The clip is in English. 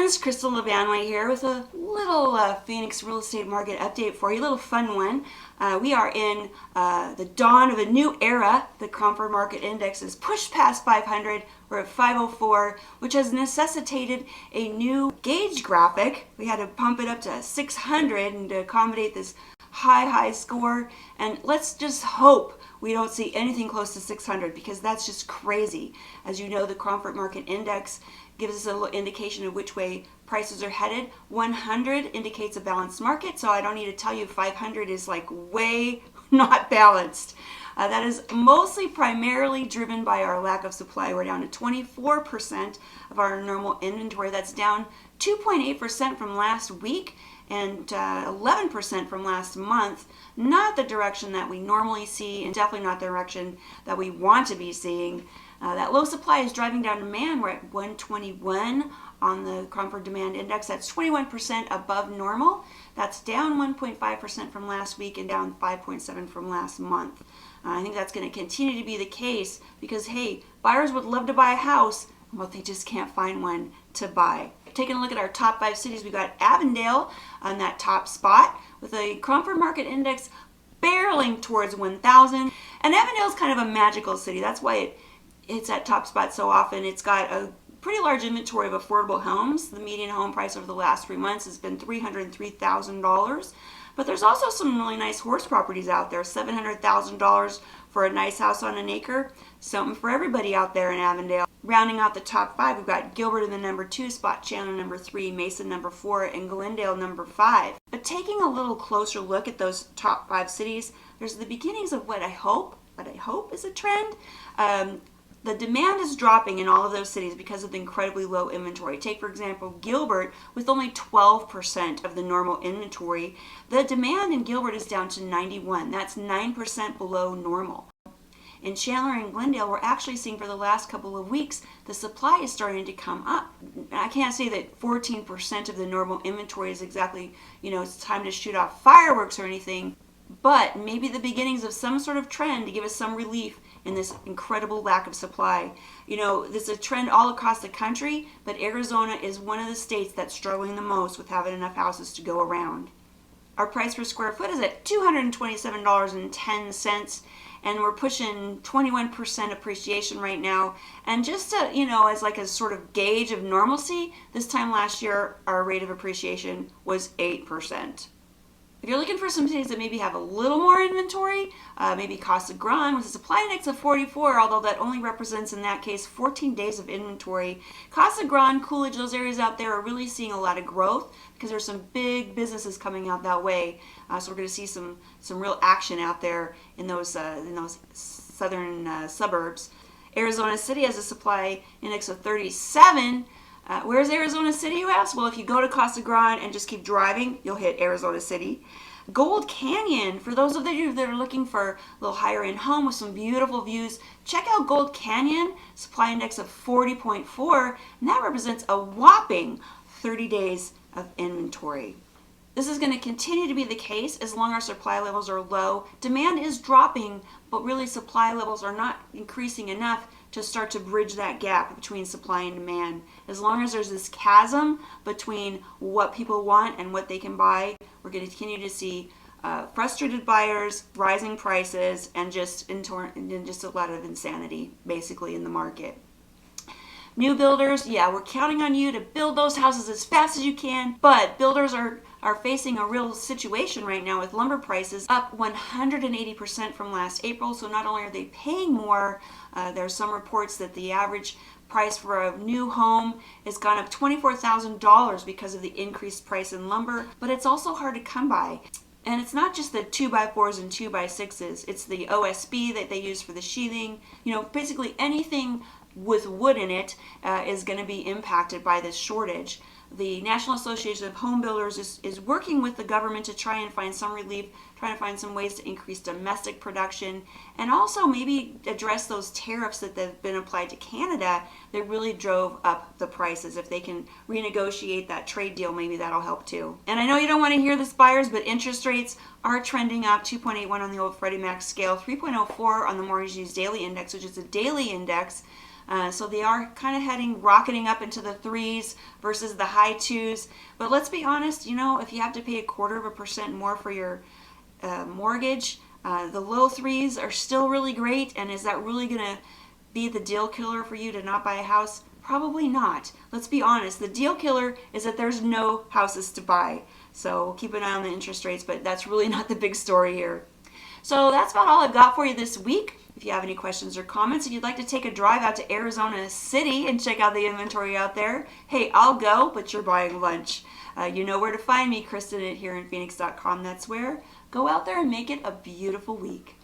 friends, Crystal LeVanway here with a little Phoenix real estate market update for you, a little fun one. We are in the dawn of a new era. The Cromford Market Index is pushed past 500. We're at 504, which has necessitated a new gauge graphic. We had to pump it up to 600 and to accommodate this high score. And let's just hope we don't see anything close to 600 because that's just crazy. As you know, the Cromford Market Index gives us a little indication of which way prices are headed. 100 indicates a balanced market, so I don't need to tell you 500 is like way not balanced. That is mostly primarily driven by our lack of supply. We're down to 24% of our normal inventory. That's down 2.8% from last week and 11% from last month. Not the direction that we normally see, and definitely not the direction that we want to be seeing. That low supply is driving down demand. We're at 121 on the Cromford Demand Index. That's 21% above normal. That's down 1.5% from last week and down 5.7% from last month. I think that's going to continue to be the case because, hey, buyers would love to buy a house, but they just can't find one to buy. Taking a look at our top 5 cities, we got Avondale on that top spot with a Cromford Market Index barreling towards 1,000. And Avondale is kind of a magical city. That's why it's at top spot so often. It's got a pretty large inventory of affordable homes. The median home price over the last 3 months has been $303,000. But there's also some really nice horse properties out there. $700,000 for a nice house on an acre. Something for everybody out there in Avondale. Rounding out the top 5, we've got Gilbert in the number 2 spot, Chandler number 3, Mason number 4, and Glendale number 5. But taking a little closer look at those top 5 cities, there's the beginnings of what I hope is a trend. The demand is dropping in all of those cities because of the incredibly low inventory. Take, for example, Gilbert with only 12% of the normal inventory. The demand in Gilbert is down to 91. That's 9% below normal. In Chandler and Glendale, we're actually seeing for the last couple of weeks, the supply is starting to come up. I can't say that 14% of the normal inventory is exactly, it's time to shoot off fireworks or anything, but maybe the beginnings of some sort of trend to give us some relief in this incredible lack of supply. This is a trend all across the country, but Arizona is one of the states that's struggling the most with having enough houses to go around. Our price per square foot is at $227.10, and we're pushing 21% appreciation right now. And just to, as like a sort of gauge of normalcy, this time last year, our rate of appreciation was 8%. If you're looking for some cities that maybe have a little more inventory, maybe Casa Grande with a supply index of 44, although that only represents in that case 14 days of inventory. Casa Grande, Coolidge, those areas out there are really seeing a lot of growth because there's some big businesses coming out that way. So we're going to see some real action out there in those southern suburbs. Arizona City has a supply index of 37. Where's Arizona City, you ask? Well, if you go to Casa Grande and just keep driving, you'll hit Arizona City. Gold Canyon, for those of you that are looking for a little higher end home with some beautiful views, check out Gold Canyon, supply index of 40.4, and that represents a whopping 30 days of inventory. This is going to continue to be the case as long as our supply levels are low. Demand is dropping, but really supply levels are not increasing enough to start to bridge that gap between supply and demand. As long as there's this chasm between what people want and what they can buy, we're going to continue to see frustrated buyers, rising prices, and just a lot of insanity basically in the market. New builders, we're counting on you to build those houses as fast as you can, but builders are facing a real situation right now with lumber prices up 180% from last April. So not only are they paying more, there's some reports that the average price for a new home has gone up $24,000 because of the increased price in lumber, but it's also hard to come by. And it's not just the 2x4s and 2x6s, it's the OSB that they use for the sheathing. Basically anything with wood in it is going to be impacted by this shortage. The National Association of Home Builders is working with the government to try and find some relief, trying to find some ways to increase domestic production, and also maybe address those tariffs that have been applied to Canada that really drove up the prices. If they can renegotiate that trade deal, maybe that'll help too. And I know you don't want to hear this, buyers, but interest rates are trending up. 2.81 on the old Freddie Mac scale, 3.04 on the Mortgage News Daily Index, which is a daily index. So they are kind of rocketing up into the 3s versus the high 2s. But let's be honest, if you have to pay 1/4% more for your mortgage, the low 3s are still really great. And is that really going to be the deal killer for you to not buy a house? Probably not. Let's be honest. The deal killer is that there's no houses to buy. So keep an eye on the interest rates, but that's really not the big story here. So that's about all I've got for you this week. If you have any questions or comments, if you'd like to take a drive out to Arizona City and check out the inventory out there, hey, I'll go, but you're buying lunch. You know where to find me, Kristen at hereinphoenix.com. That's where. Go out there and make it a beautiful week.